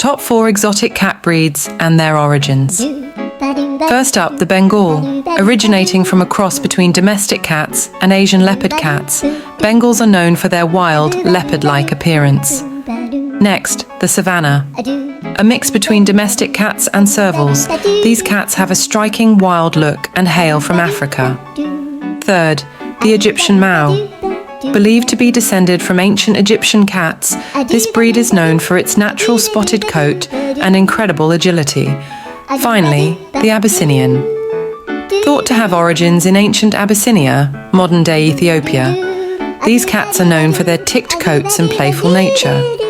Top 4 exotic cat breeds and their origins. First up, the Bengal. Originating from a cross between domestic cats and Asian leopard cats, Bengals are known for their wild, leopard-like appearance. Next, the Savannah. A mix between domestic cats and servals, these cats have a striking wild look and hail from Africa. Third, the Egyptian Mau. Believed to be descended from ancient Egyptian cats, this breed is known for its natural spotted coat and incredible agility. Finally, the Abyssinian. Thought to have origins in ancient Abyssinia, modern-day Ethiopia, these cats are known for their ticked coats and playful nature.